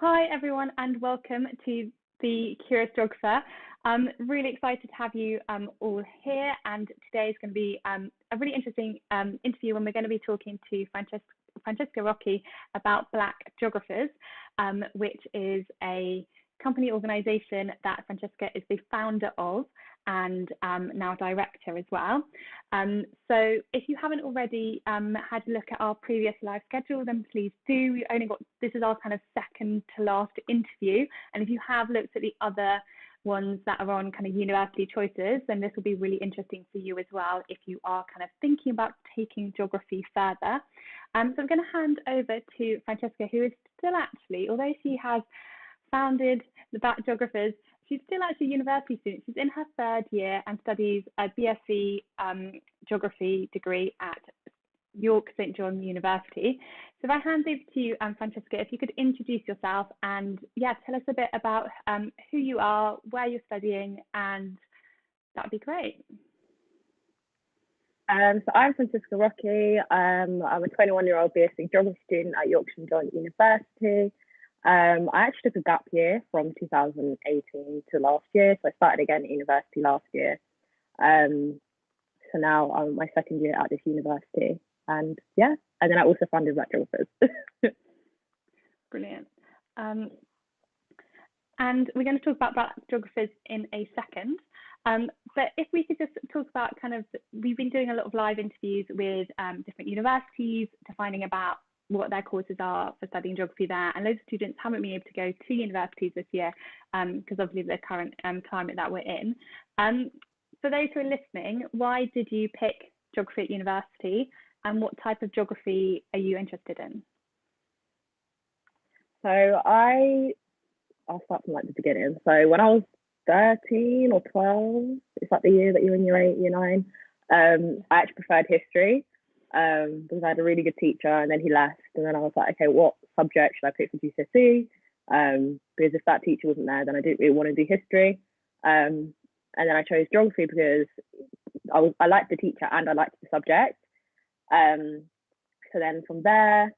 Hi everyone and welcome to the Curious Geographer. I'm really excited to have you all here, and today is going to be a really interesting interview when we're going to be talking to Francesca Rocchi about Black Geographers, which is a company organisation that Francesca is the founder of and now director as well. So if you haven't already had a look at our previous live schedule, then please do. We only got, this is our kind of second to last interview, and if you have looked at the other ones that are on kind of university choices, then this will be really interesting for you as well if you are kind of thinking about taking geography further. So I'm going to hand over to Francesca, who is still actually, although she has founded the Black Geographers, she's still actually a university student. She's in her third year and studies a BSc geography degree at York St John University. So if I hand over to you, Francesca, if you could introduce yourself and tell us a bit about who you are, where you're studying, and that would be great. So I'm Francesca Rocchi. I'm a 21-year-old BSc geography student at York St John University. I actually took a gap year from 2018 to last year, so I started again at university last year. So now I'm my second year at this university, and then I also founded Black Geographers. Brilliant. And we're going to talk about Black Geographers in a second. But if we could just talk about we've been doing a lot of live interviews with different universities to finding about what their courses are for studying geography there, and loads of students haven't been able to go to universities this year because obviously the current climate that we're in. For those who are listening, why did you pick geography at university, and what type of geography are you interested in? So I'll start from the beginning. So when I was 13 or 12, it's the year that you're in year 8, year 9, I actually preferred history. Because I had a really good teacher, and then he left, and then I was like, okay, what subject should I pick for GCSE? Because if that teacher wasn't there, then I didn't really want to do history. And then I chose geography because I liked the teacher and I liked the subject. So then from there,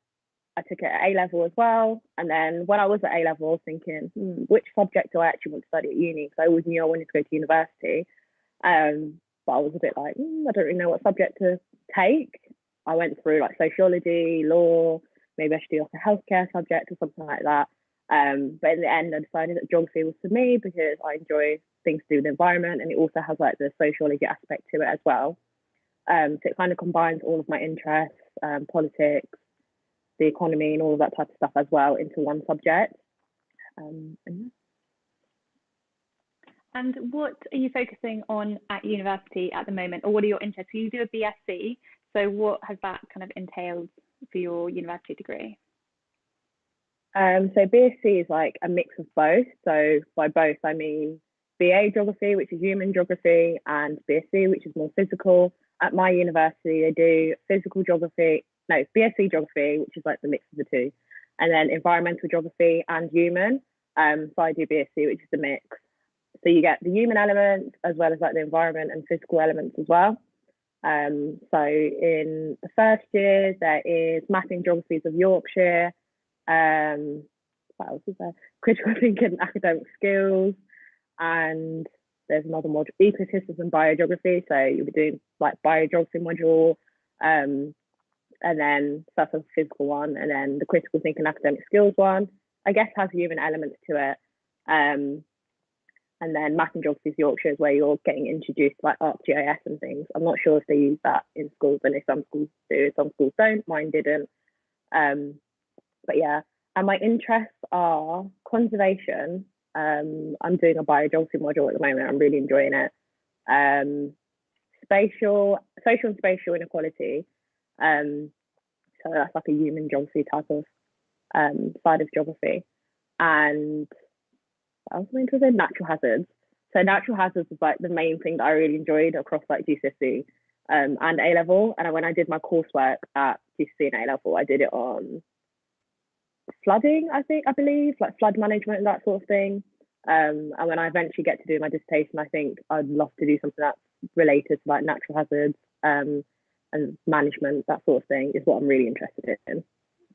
I took it at A level as well. And then when I was at A level, I was thinking, which subject do I actually want to study at uni? Because I always knew I wanted to go to university. But I was a bit like, I don't really know what subject to take. I went through sociology, law, maybe I should do a healthcare subject or something like that. But in the end, I decided that geography was for me because I enjoy things to do with the environment, and it also has the sociology aspect to it as well. So it kind of combines all of my interests, politics, the economy, and all of that type of stuff as well into one subject. And what are you focusing on at university at the moment, or what are your interests? You do a BSc, so what has that kind of entailed for your university degree? So BSc is a mix of both. So by both, I mean BA geography, which is human geography, and BSc, which is more physical. At my university, they do BSc geography, which is the mix of the two, and then environmental geography and human. So I do BSc, which is the mix. So you get the human elements as well as the environment and physical elements as well. So in the first year, there is mapping geographies of Yorkshire. What else is there? Critical thinking and academic skills. And there's another module, ecosystems and biogeography. So you'll be doing biogeography module. And then that's a physical one. And then the critical thinking and academic skills one, I guess, has human elements to it. And then mapping geography of Yorkshire is where you're getting introduced to ArcGIS and things. I'm not sure if they use that in schools, and if some schools do, some schools don't. Mine didn't. But yeah, and my interests are conservation. I'm doing a biogeography module at the moment. I'm really enjoying it. Social and spatial inequality. So that's a human geography type of side of geography. And I was going to say natural hazards. So natural hazards is the main thing that I really enjoyed across GCSE and A level. And when I did my coursework at GCSE and A level, I did it on flooding, I believe, flood management and that sort of thing. And when I eventually get to do my dissertation, I think I'd love to do something that's related to natural hazards and management, that sort of thing is what I'm really interested in.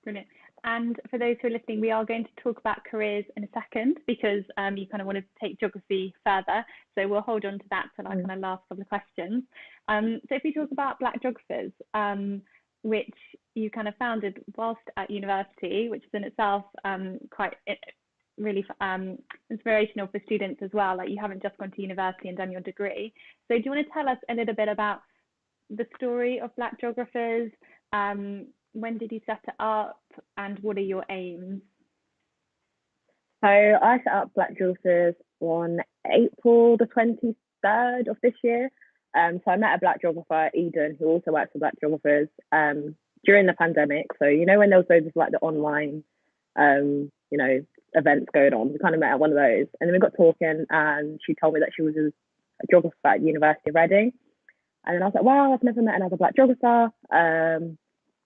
Brilliant. And for those who are listening, we are going to talk about careers in a second because you kind of wanted to take geography further. So we'll hold on to that till our kind of last couple of questions. So if we talk about Black Geographers, which you kind of founded whilst at university, which is in itself quite really inspirational for students as well. Like, you haven't just gone to university and done your degree. So do you want to tell us a little bit about the story of Black Geographers? When did you set it up, and what are your aims? So I set up Black Geographers on April the 23rd of this year. So I met a Black geographer, Eden, who also works for Black Geographers, during the pandemic. So, you know, when there was those like the online, you know, events going on, we kind of met at one of those. And then we got talking, and she told me that she was a geographer at University of Reading. And then I was like, wow, I've never met another Black geographer.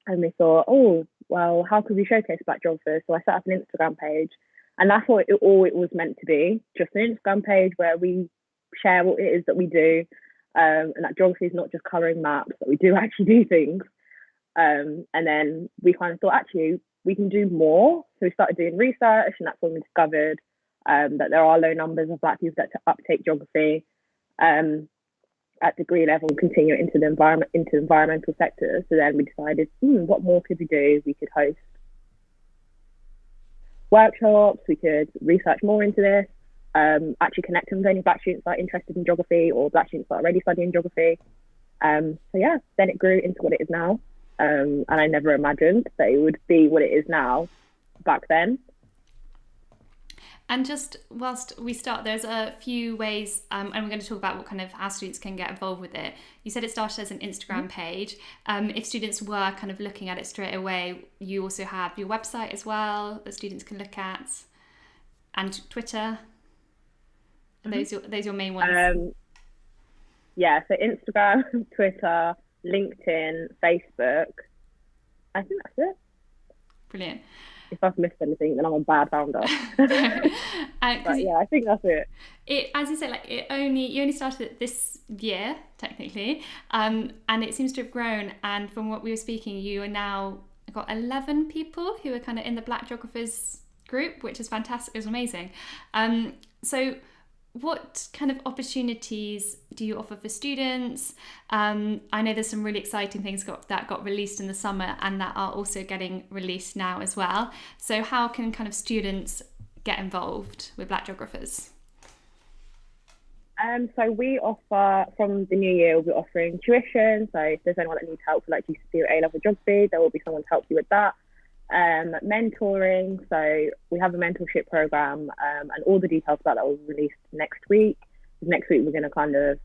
And we thought, oh, well, how could we showcase Black geographers? So I set up an Instagram page, and that's what all it was meant to be, just an Instagram page where we share what it is that we do, and that geography is not just colouring maps, that we do actually do things. And then we kind of thought, actually, we can do more. So we started doing research, and that's when we discovered that there are low numbers of Black people that uptake geography at degree level and continue into the environmental sector. So then we decided, what more could we do? We could host workshops, we could research more into this, actually connect with any Black students that are interested in geography or Black students that are already studying geography. So yeah, then it grew into what it is now. And I never imagined that it would be what it is now back then. And just whilst we start, there's a few ways, and we're going to talk about what kind of how students can get involved with it. You said it started as an Instagram page. If students were kind of looking at it straight away, you also have your website as well that students can look at, and Twitter. Are those your main ones? Yeah, so Instagram, Twitter, LinkedIn, Facebook. I think that's it. Brilliant. If I've missed anything, then I'm a bad founder. But yeah, I think that's it. As you said, like you only started it this year technically, and it seems to have grown. And from what we were speaking, you are now got 11 people who are kind of in the Black Geographers group, which is fantastic. It's amazing. So what kind of opportunities do you offer for students? I know there's some really exciting things that got released in the summer and that are also getting released now as well. So how can kind of students get involved with Black Geographers? So we offer, from the new year, we'll be offering tuition. So if there's anyone that needs help with like GCSE or A-level geography, there will be someone to help you with that. Mentoring, so we have a mentorship program, and all the details about that will be released next week. Next week we're going to kind of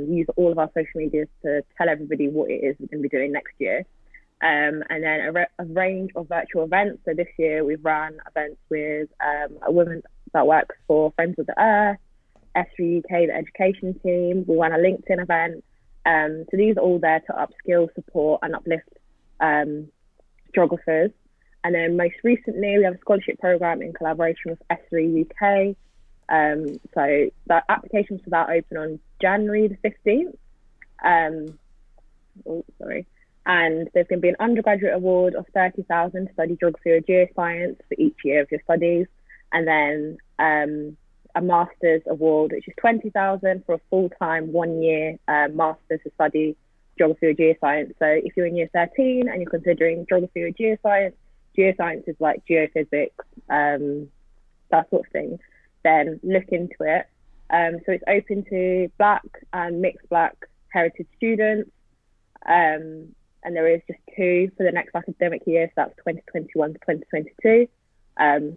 use all of our social media to tell everybody what it is we're going to be doing next year, and then a range of virtual events. So this year we've run events with a woman that works for Friends of the Earth, S3 UK, the education team. We ran a LinkedIn event. So these are all there to upskill, support and uplift geographers. And then most recently, we have a scholarship program in collaboration with S3 UK. So the applications for that open on January the 15th. And there's going to be an undergraduate award of 30,000 to study geography or geoscience for each year of your studies. And then a master's award, which is 20,000 for a full-time 1-year master's to study geography or geoscience. So if you're in year 13 and you're considering geography or geoscience is like geophysics, that sort of thing, then look into it. So it's open to Black and mixed Black heritage students. And there is just 2 for the next academic year, so that's 2021 to 2022.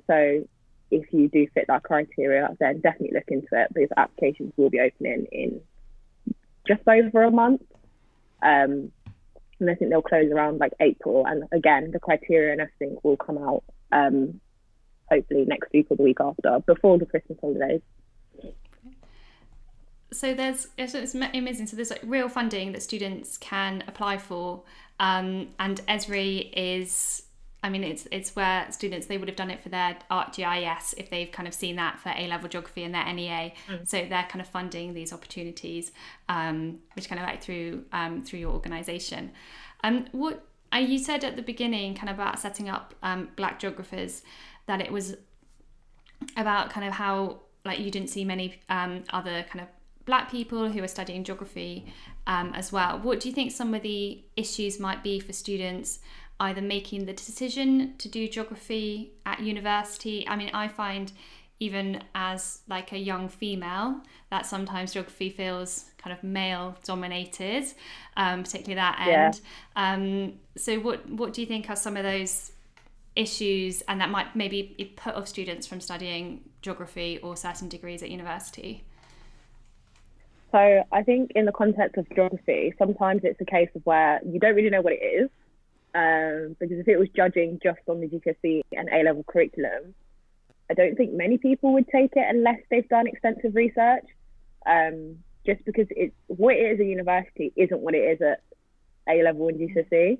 So if you do fit that criteria, then definitely look into it, because applications will be opening in just over a month. And I think they'll close around like April. And again, the criteria and everything will come out hopefully next week or the week after, before the Christmas holidays. So it's amazing. So there's like real funding that students can apply for, and Esri is, I mean, it's where students, they would have done it for their ArcGIS if they've kind of seen that for A-level geography and their NEA. So they're kind of funding these opportunities, which kind of like through your organisation. You said at the beginning kind of about setting up Black Geographers that it was about kind of how like you didn't see many other kind of Black people who are studying geography as well. What do you think some of the issues might be for students either making the decision to do geography at university? I mean, I find even as like a young female that sometimes geography feels kind of male dominated, particularly that end. Yeah. So what do you think are some of those issues and that might maybe put off students from studying geography or certain degrees at university? So I think in the context of geography, sometimes it's a case of where you don't really know what it is, because if it was judging just on the GCSE and A-level curriculum, I don't think many people would take it unless they've done extensive research, just because what it is at university isn't what it is at A-level and GCSE.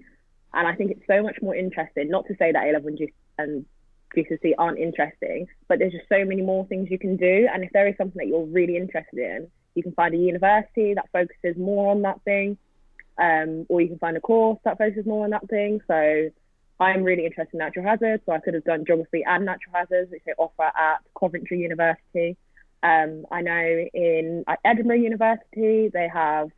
And I think it's so much more interesting, not to say that A-level and GCSE aren't interesting, but there's just so many more things you can do. And if there is something that you're really interested in, you can find a university that focuses more on that thing, or you can find a course that focuses more on that thing. So I'm really interested in natural hazards, so I could have done geography and natural hazards, which they offer at Coventry University. I know at Edinburgh University, they have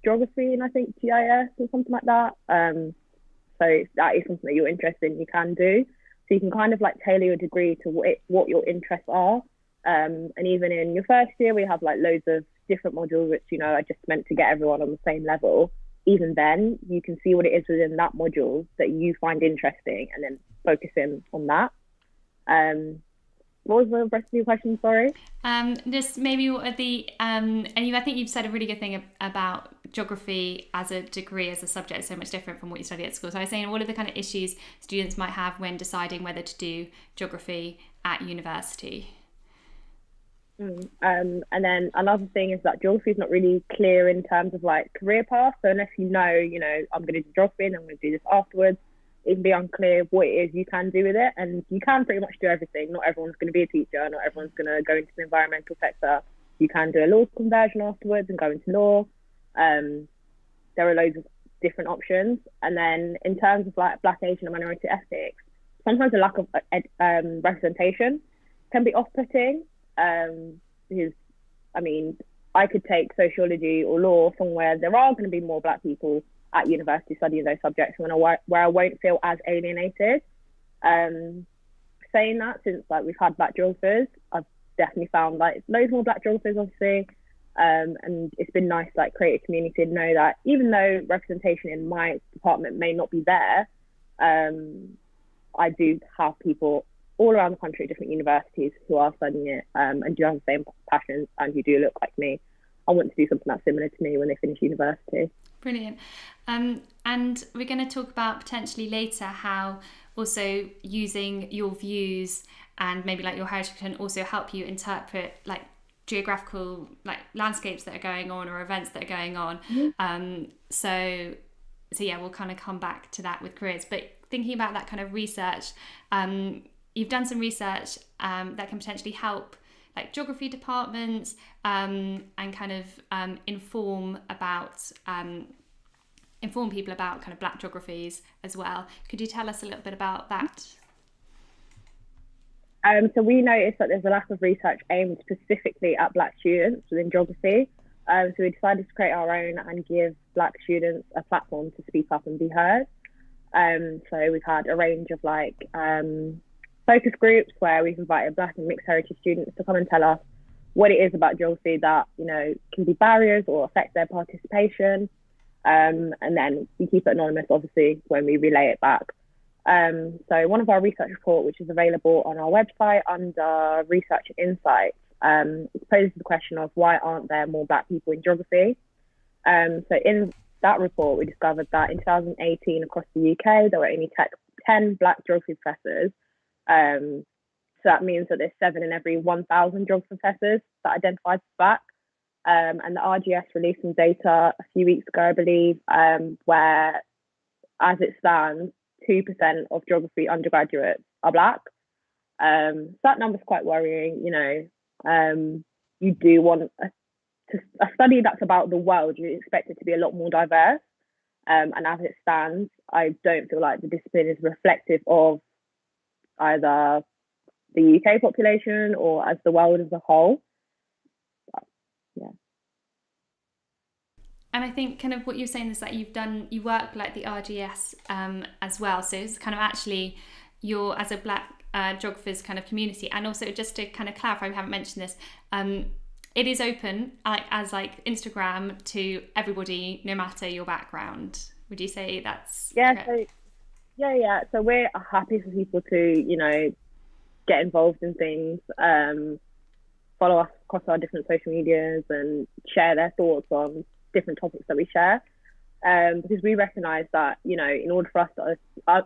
geography and I think GIS or something like that. So if that is something that you're interested in, you can do. So you can kind of like tailor your degree to what your interests are. And even in your first year, we have like loads of different modules, which, you know, are just meant to get everyone on the same level. Even then, you can see what it is within that module that you find interesting and then focus in on that. What was the rest of your question, sorry? Just maybe what are the, and I think you've said a really good thing about geography as a degree, as a subject, so much different from what you study at school. So I was saying, what are the kind of issues students might have when deciding whether to do geography at university? And then another thing is that geography is not really clear in terms of like career path. So unless you know, I'm going to do geography and I'm going to do this afterwards, it can be unclear what it is you can do with it. And you can pretty much do everything. Not everyone's going to be a teacher. Not everyone's going to go into the environmental sector. You can do a law conversion afterwards and go into law. There are loads of different options. And then in terms of like Black, Asian and minority ethnics, sometimes the lack of representation can be off-putting. Because I mean, I could take sociology or law somewhere there are going to be more Black people at university studying those subjects where I won't feel as alienated. Saying that, since like we've had Black geographers, I've definitely found like loads more Black geographers, obviously, and it's been nice to like create a community and know that even though representation in my department may not be there, I do have people all around the country at different universities who are studying it and do have the same passions and who do look like me. I want to do something that's similar to me when they finish university. Brilliant. And we're going to talk about potentially later how also using your views and maybe like your heritage can also help you interpret like geographical like landscapes that are going on or events that are going on. Mm-hmm. So yeah, we'll kind of come back to that with careers. But thinking about that kind of research, you've done some research that can potentially help like geography departments and kind of inform people about kind of Black geographies as well. Could you tell us a little bit about that? So we noticed that there's a lack of research aimed specifically at Black students within geography. So we decided to create our own and give Black students a platform to speak up and be heard. So we've had a range of like focus groups where we've invited Black and mixed heritage students to come and tell us what it is about geography that, can be barriers or affect their participation. And then we keep it anonymous, obviously, when we relay it back. So one of our research report, which is available on our website under Research and Insights, it poses the question of why aren't there more Black people in geography? So in that report, we discovered that in 2018 across the UK, there were only 10 Black geography professors. So that means that there's 7 in every 1,000 geography professors that identified as Black. And the RGS released some data a few weeks ago, I believe, where, as it stands, 2% of geography undergraduates are Black. So that number's quite worrying. You do want a study that's about the world. You expect it to be a lot more diverse. And as it stands, I don't feel like the discipline is reflective of either the UK population or as the world as a whole. But, yeah. And I think kind of what you're saying is that you work like the RGS as well. So it's kind of actually you're as a Black geographers kind of community. And also just to kind of clarify, we haven't mentioned this, it is open as Instagram to everybody, no matter your background. Would you say that's correct? So we're happy for people to, get involved in things, follow us across our different social medias and share their thoughts on different topics that we share. Because we recognise that, in order for us to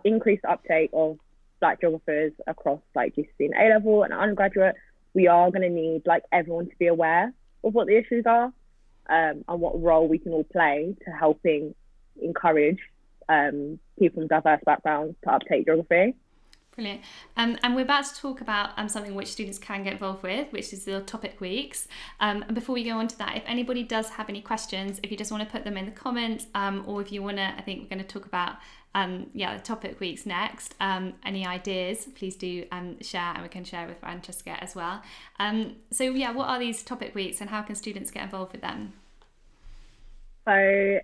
increase the uptake of Black geographers across GCSE and A-level and undergraduate, we are going to need everyone to be aware of what the issues are, and what role we can all play to helping encourage people from diverse backgrounds to uptake geography. Brilliant. And we're about to talk about something which students can get involved with, which is the topic weeks. And before we go on to that, if anybody does have any questions, if you just want to put them in the comments, or if you want to, I think we're going to talk about the topic weeks next. Any ideas, please do share, and we can share with Francesca as well. What are these topic weeks and how can students get involved with them? So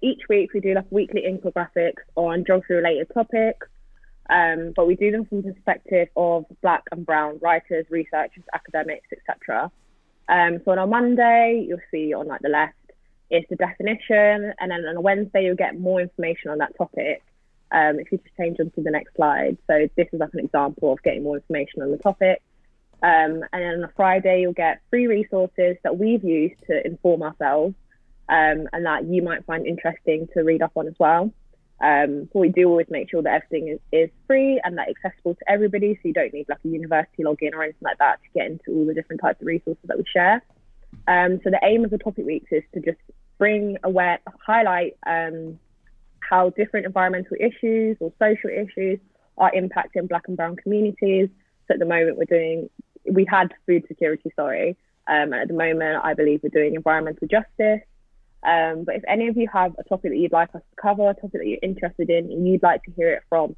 each week we do weekly infographics on geography related topics. But we do them from the perspective of Black and brown writers, researchers, academics, etc. So on a Monday, you'll see on the left is the definition, and then on a Wednesday you'll get more information on that topic. If you just change on to the next slide. So this is an example of getting more information on the topic. And then on a Friday you'll get free resources that we've used to inform ourselves, and that you might find interesting to read up on as well. But we do always make sure that everything is free and accessible to everybody, so you don't need a university login or anything like that to get into all the different types of resources that we share. So the aim of the topic weeks is to just highlight how different environmental issues or social issues are impacting Black and brown communities. So at the moment we had food security, and at the moment I believe we're doing environmental justice. But if any of you have a topic that you'd like us to cover, a topic that you're interested in, and you'd like to hear it from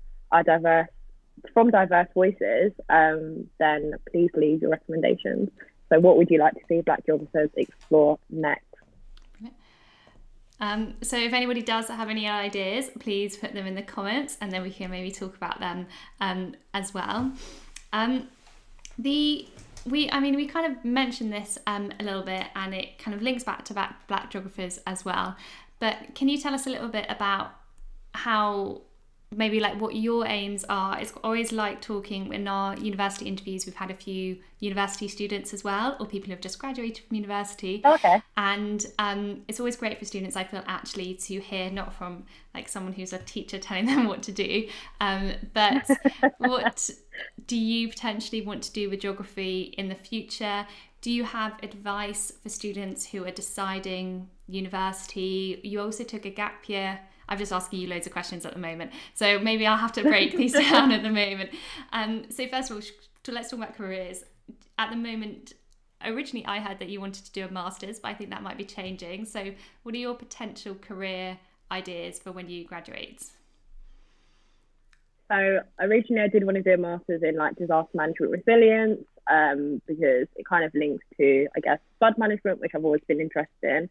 diverse voices, then please leave your recommendations. So what would you like to see Black geographers explore next? So if anybody does have any ideas, please put them in the comments, and then we can maybe talk about them as well. We kind of mentioned this a little bit, and it kind of links back to Black geographers as well. But can you tell us a little bit about how maybe what your aims are? It's always talking in our university interviews. We've had a few university students as well, or people who have just graduated from university. Okay. And it's always great for students, I feel, actually to hear not from someone who's a teacher telling them what to do, but what do you potentially want to do with geography in the future? Do you have advice for students who are deciding university? You also took a gap year. I'm just asking you loads of questions at the moment, so maybe I'll have to break these down at the moment. So first of all, let's talk about careers. At the moment, originally I heard that you wanted to do a master's, but I think that might be changing. So what are your potential career ideas for when you graduate? So originally I did want to do a master's in disaster management resilience, because it kind of links to, I guess, flood management, which I've always been interested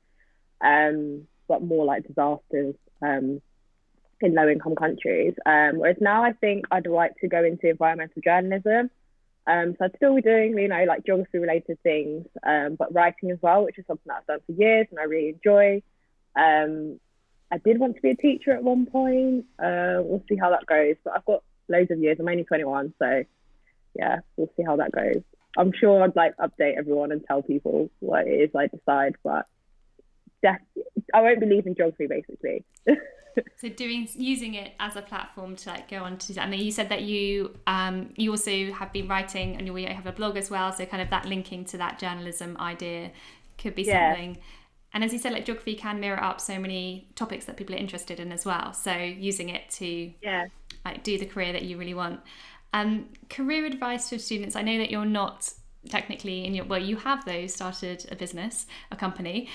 in, but more disasters in low-income countries. Whereas now I think I'd like to go into environmental journalism. So I'd still be doing, geography-related things, but writing as well, which is something that I've done for years and I really enjoy. I did want to be a teacher at one point. We'll see how that goes. But I've got loads of years. I'm only 21, so yeah, we'll see how that goes. I'm sure I'd update everyone and tell people what it is I decide, but I won't be leaving geography basically. So using it as a platform to go on to, I mean, you said that you also have been writing and you have a blog as well, so kind of that linking to that journalism idea could be something. And as you said, geography can mirror up so many topics that people are interested in as well, so using it to do the career that you really want. Career advice for students, I know that you're not technically you have those started a business, a company.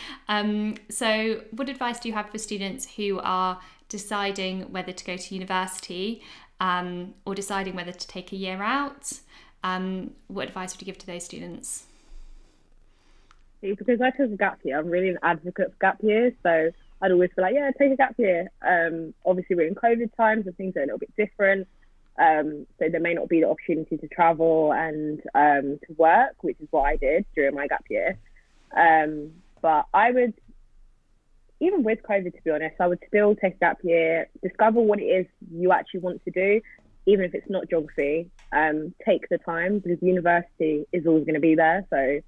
So what advice do you have for students who are deciding whether to go to university or deciding whether to take a year out? What advice would you give to those students? Because I took a gap year, I'm really an advocate for gap years. So I'd always be like, yeah, take a gap year. Obviously, we're in COVID times and things are a little bit different. So there may not be the opportunity to travel and to work, which is what I did during my gap year. But I would, even with COVID, to be honest, I would still take a gap year, discover what it is you actually want to do, even if it's not geography. Take the time, because university is always going to be there. So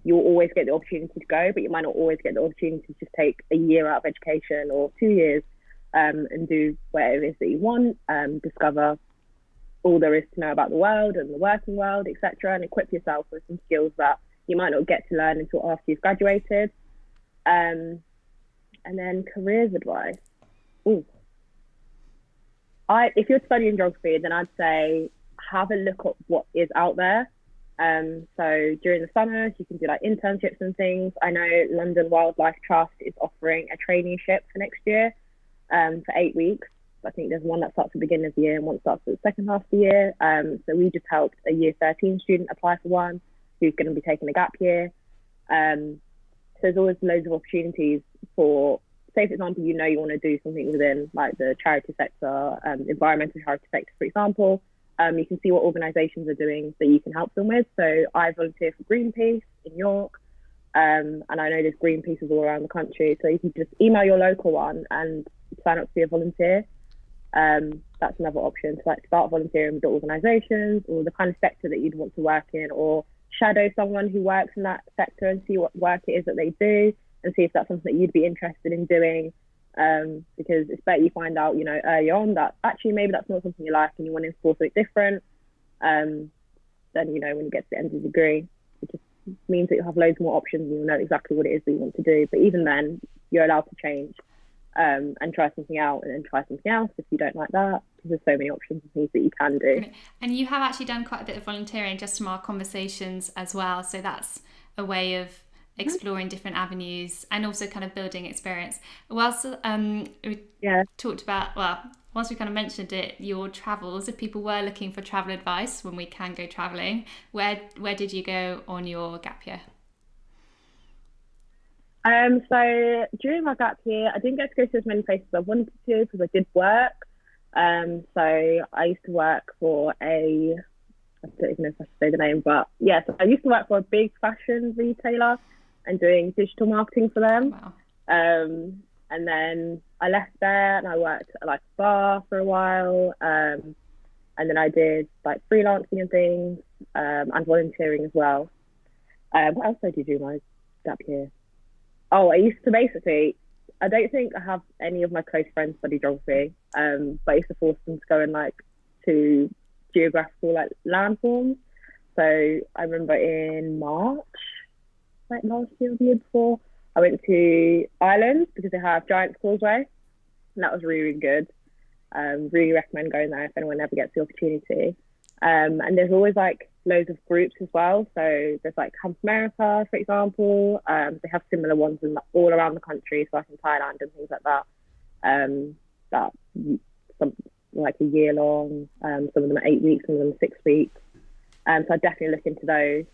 you'll always get the opportunity to go, but you might not always get the opportunity to just take a year out of education or 2 years and do whatever it is that you want, discover all there is to know about the world and the working world, etc., and equip yourself with some skills that you might not get to learn until after you've graduated. And then careers advice. If you're studying geography, then I'd say have a look at what is out there. So during the summers, you can do like internships and things. I know London Wildlife Trust is offering a traineeship for next year for 8 weeks. I think there's one that starts at the beginning of the year and one starts at the second half of the year. So we just helped a year 13 student apply for one who's going to be taking a gap year. So there's always loads of opportunities for, say for example, you want to do something within like the charity sector, environmental charity sector, for example. You can see what organisations are doing that you can help them with. So I volunteer for Greenpeace in York, and I know there's Greenpeaces all around the country. So you can just email your local one and sign up to be a volunteer. That's another option to like start volunteering with the organisations or the kind of sector that you'd want to work in, or shadow someone who works in that sector and see what work it is that they do and see if that's something that you'd be interested in doing. Because it's better you find out, early on that actually maybe that's not something you like and you want to explore something different. Then, when you get to the end of the degree, it just means that you'll have loads more options and you'll know exactly what it is that you want to do. But even then, you're allowed to change and try something out and then try something else if you don't like that, because there's so many options and things that you can do. And you have actually done quite a bit of volunteering just from our conversations as well. So that's a way of exploring different avenues and also kind of building experience. Whilst we talked about, once we kind of mentioned it, your travels, if people were looking for travel advice when we can go travelling, where did you go on your gap year? So during my gap year, I didn't get to go to as many places as I wanted to because I did work. So I used to work for I don't even know if I should say the name, but yeah, so I used to work for a big fashion retailer and doing digital marketing for them. Wow. And then I left there and I worked at like a bar for a while. And then I did like freelancing and things and volunteering as well. What else did I do during my gap year? I used to I don't think I have any of my close friends study geography, but I used to force them to go and like to geographical like landforms. So I remember in March, like last year or the year before, I went to Ireland because they have Giant's Causeway, and that was really, really good. Really recommend going there if anyone ever gets the opportunity. And there's always like loads of groups as well. So there's like Camp America, for example. They have similar ones all around the country, so like in Thailand and things like that. That some like a year long. Some of them are 8 weeks, some of them are 6 weeks. So I definitely look into those.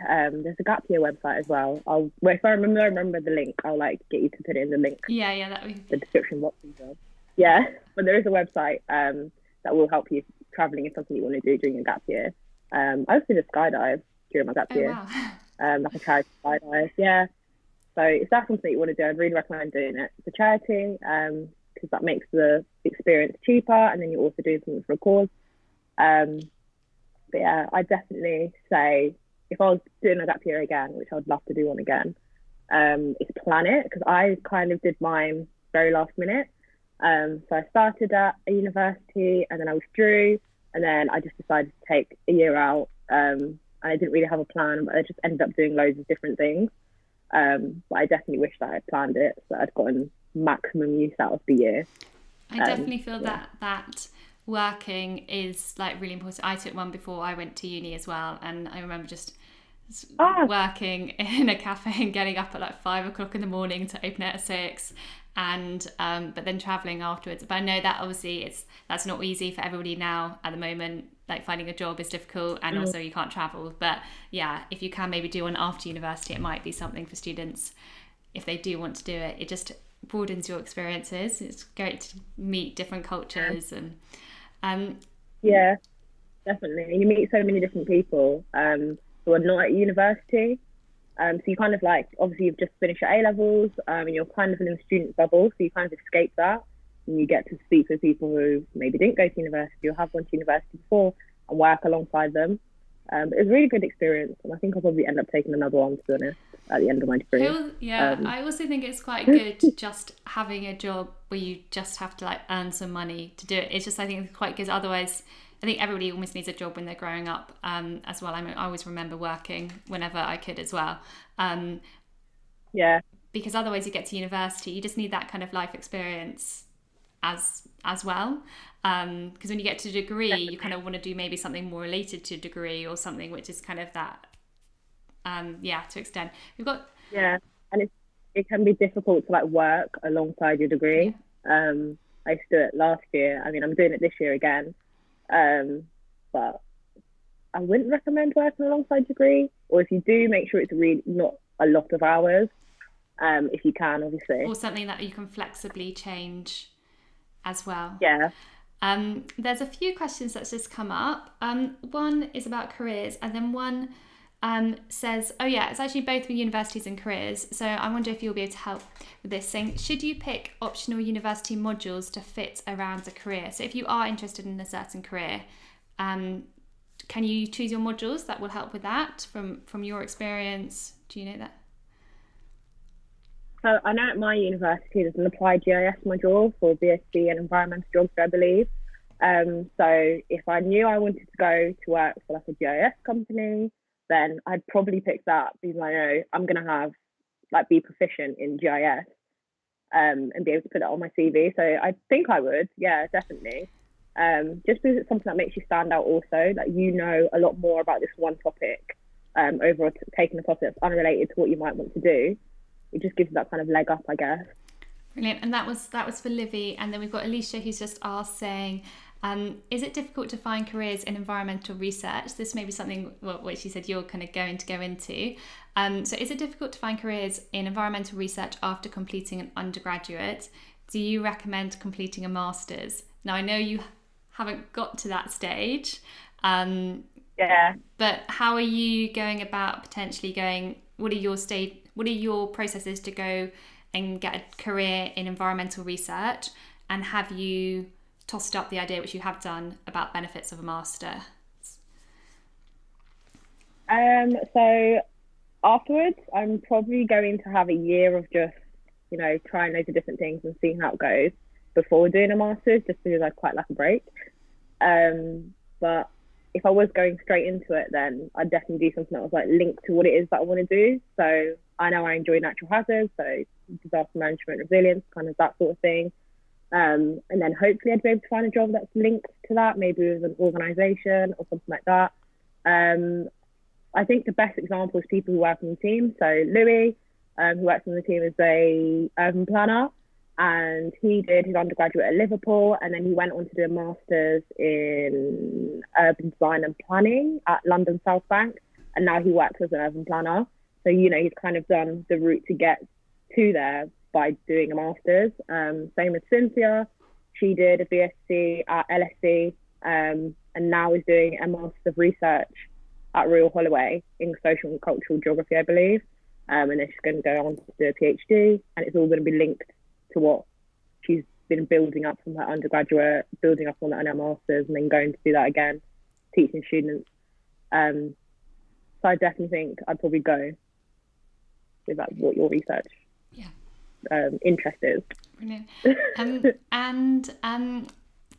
There's a gap year website as well. If I remember the link, I'll like get you to put it in the link. Yeah, that would be the description box as well. Yeah, but there is a website that will help you if traveling is something you want to do during your gap year. I also did a skydive during my gap year. Wow. Like a charity skydive. Yeah. So if that's something you want to do, I'd really recommend doing it for charity, because that makes the experience cheaper, and then you're also doing something for a cause. But yeah, I definitely say if I was doing a gap year again, which I'd love to do one again, is plan it, because I kind of did mine very last minute. So I started at a university and then I withdrew, and then I just decided to take a year out. I didn't really have a plan, but I just ended up doing loads of different things. But I definitely wish that I'd planned it so I'd gotten maximum use out of the year. I definitely feel that working is like really important. I took one before I went to uni as well, and I remember just working in a cafe and getting up at like 5 o'clock in the morning to open it at 6, and but then traveling afterwards. But I know that obviously that's not easy for everybody now at the moment. Like finding a job is difficult, and also you can't travel. But yeah, if you can maybe do one after university, it might be something for students if they do want to do it. It just broadens your experiences. It's great to meet different cultures and yeah, definitely. You meet so many different people who are not at university. So you kind of like, obviously you've just finished your A-levels, and you're kind of in a student bubble, so you kind of escape that, and you get to speak with people who maybe didn't go to university or have gone to university before and work alongside them. It was a really good experience, and I think I'll probably end up taking another one, to be honest, at the end of my degree. I also think it's quite good just having a job where you just have to like earn some money to do it. It's just, I think it's quite good. Otherwise, I think everybody almost needs a job when they're growing up as well. I mean, I always remember working whenever I could as well. Because otherwise you get to university, you just need that kind of life experience as well. Because when you get to a degree, you kind of want to do maybe something more related to a degree, or something which is kind of that, to extend. We've got... Yeah, and it can be difficult to like work alongside your degree. Yeah. I used to do it last year. I mean, I'm doing it this year again. But I wouldn't recommend working alongside degree, or if you do, make sure it's really not a lot of hours, if you can, obviously. Or something that you can flexibly change as well. Yeah. There's a few questions that's just come up. One is about careers, and then one says, oh yeah, it's actually both for universities and careers. So I wonder if you'll be able to help with this, saying, should you pick optional university modules to fit around a career? So if you are interested in a certain career, can you choose your modules that will help with that from your experience? Do you know that? So I know at my university there's an applied GIS module for BSc and environmental geography, I believe. So if I knew I wanted to go to work for like a GIS company, then I'd probably pick that, because I know I'm going to have be proficient in GIS and be able to put it on my CV. So I think I would, yeah, definitely. Just because it's something that makes you stand out also, like you know a lot more about this one topic over taking a topic that's unrelated to what you might want to do. It just gives you that kind of leg up, I guess. Brilliant. And that was for Livy. And then we've got Alicia, who's just asked, saying, is it difficult to find careers in environmental research? This may be something what she said you're kind of going to go into. So is it difficult to find careers in environmental research after completing an undergraduate? Do you recommend completing a master's? Now, I know you haven't got to that stage. Yeah. But how are you going about potentially going? What are your processes to go and get a career in environmental research? And have you tossed up the idea, which you have done, about benefits of a master? So afterwards, I'm probably going to have a year of just, trying loads of different things and seeing how it goes before doing a master's, just because I quite like a break. But if I was going straight into it, then I'd definitely do something that was linked to what it is that I want to do. So I know I enjoy natural hazards, so disaster management, resilience, kind of that sort of thing. And then hopefully I'd be able to find a job that's linked to that, maybe with an organisation or something like that. I think the best example is people who work on the team. So Louis, who works on the team, is a urban planner, and he did his undergraduate at Liverpool, and then he went on to do a master's in urban design and planning at London South Bank, and now he works as an urban planner. So, he's kind of done the route to get to there by doing a master's. Same with Cynthia. She did a BSc at LSE, and now is doing a Master's of Research at Royal Holloway in social and cultural geography, I believe. And then she's going to go on to do a PhD, and it's all going to be linked to what she's been building up from her undergraduate, building up on that in her master's, and then going to do that again, teaching students. So I definitely think I'd probably go with what your research interest is. Brilliant. And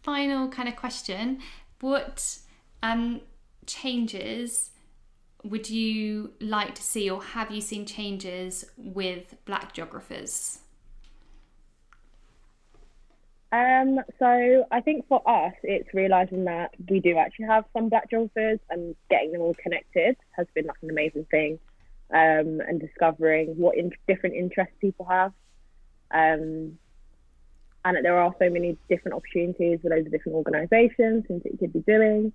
final kind of question, what changes would you like to see, or have you seen changes with Black Geographers? So I think for us, it's realizing that we do actually have some Black geographers, and getting them all connected has been like an amazing thing. And discovering what different interests people have. And that there are so many different opportunities with loads of different organisations, things that you could be doing.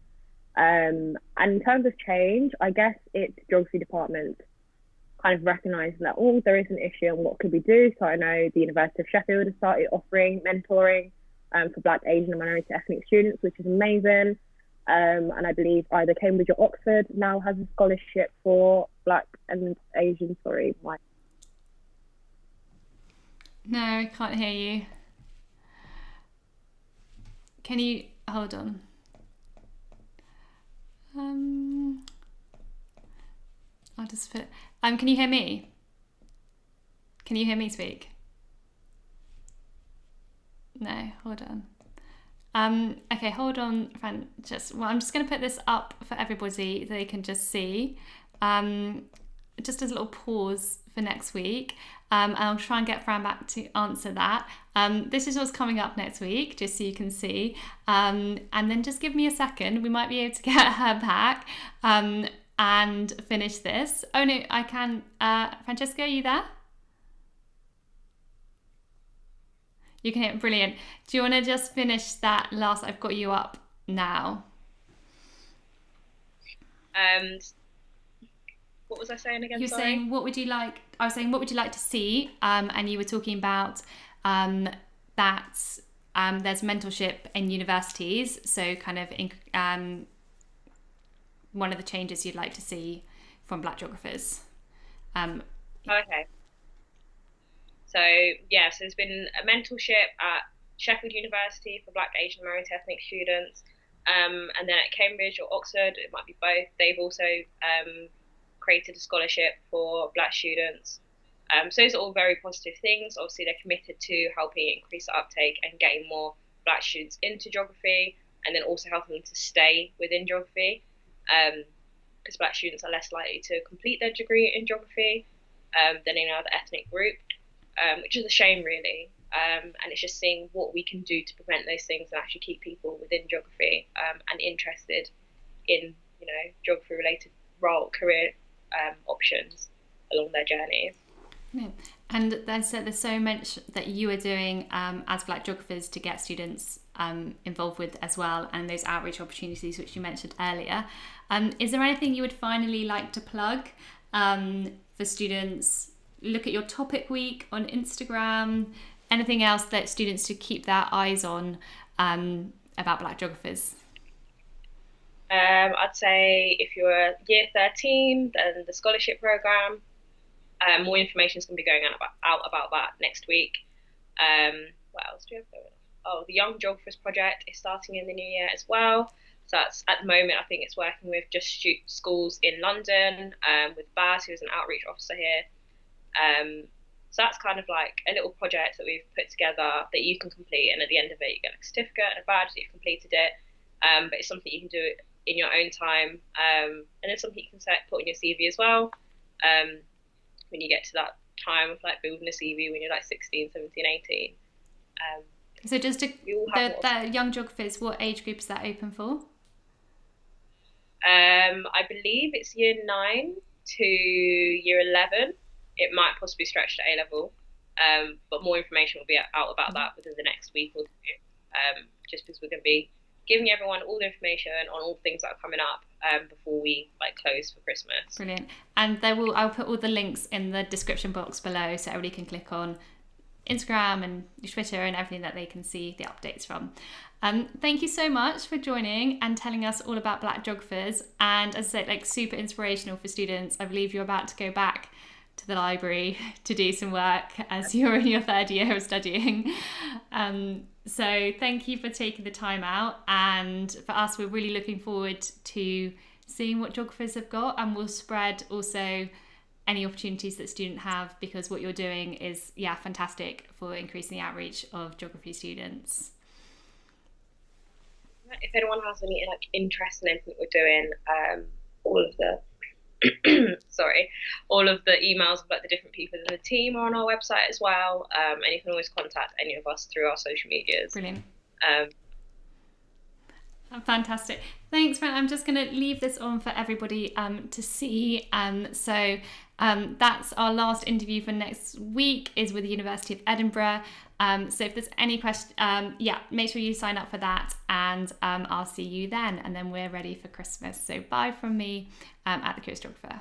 And in terms of change, I guess it's geography department kind of recognising that, oh, there is an issue and what could we do? So I know the University of Sheffield has started offering mentoring for Black, Asian and minority ethnic students, which is amazing. And I believe either Cambridge or Oxford now has a scholarship for Black and Asian, No, I can't hear you. Can you hold on? I'll just put. Can you hear me? Can you hear me speak? No, hold on. Okay, hold on, Fran. I'm just going to put this up for everybody. They can just see. Just as a little pause for next week. And I'll try and get Fran back to answer that. This is what's coming up next week, just so you can see. And then just give me a second. We might be able to get her back and finish this. Oh no, I can. Francesca, are you there? You can hear it. Brilliant. Do you want to just finish that last? I've got you up now. What was I saying again? You're saying, what would you like? I was saying, what would you like to see? And you were talking about that there's mentorship in universities. So kind of one of the changes you'd like to see from Black geographers. Okay. So there's been a mentorship at Sheffield University for Black, Asian, minority ethnic students, and then at Cambridge or Oxford, it might be both. They've also created a scholarship for Black students. So those are all very positive things. Obviously, they're committed to helping increase the uptake and getting more Black students into geography, and then also helping them to stay within geography, because Black students are less likely to complete their degree in geography than any other ethnic group, which is a shame, really. And it's just seeing what we can do to prevent those things and actually keep people within geography and interested in, geography-related career options along their journeys. Yeah. And there's so much that you are doing as Black geographers to get students involved with as well, and those outreach opportunities which you mentioned earlier. Is there anything you would finally like to plug for students? Look at your topic week on Instagram. Anything else that students should keep their eyes on about Black geographers? I'd say if you're year 13, then the scholarship programme. More information is going to be going out about that next week. What else do we have going on? Oh, the Young Geographers Project is starting in the new year as well. So that's, at the moment, I think it's working with just schools in London, with Baz, who's an outreach officer here. So that's kind of like a little project that we've put together that you can complete, and at the end of it you get a certificate and a badge that you've completed it. But it's something you can do in your own time, and it's something you can put on your CV as well. When you get to that time of like building a CV when you're like 16, 17, 18. So just the Young Geographers, what age group is that open for? I believe it's year 9 to year 11. It might possibly stretch to A-level, but more information will be out about that within the next week or two, just because we're going to be giving everyone all the information on all things that are coming up before we close for Christmas. Brilliant. And I'll put all the links in the description box below so everybody can click on Instagram and Twitter and everything that they can see the updates from. Thank you so much for joining and telling us all about Black geographers. And as I said, super inspirational for students. I believe you're about to go back to the library to do some work as you're in your 3rd year of studying. So thank you for taking the time out, and for us we're really looking forward to seeing what geographers have got, and we'll spread also any opportunities that students have, because what you're doing is fantastic for increasing the outreach of geography students. If anyone has any interest in anything we're doing, all of the sorry, all of the emails of like the different people in the team are on our website as well, and you can always contact any of us through our social medias. Brilliant. Um, Fantastic. Thanks, Fran. I'm just going to leave this on for everybody to see. So that's our last interview for next week is with the University of Edinburgh. So if there's any question, make sure you sign up for that, and I'll see you then. And then we're ready for Christmas. So bye from me at the Curious Geographer.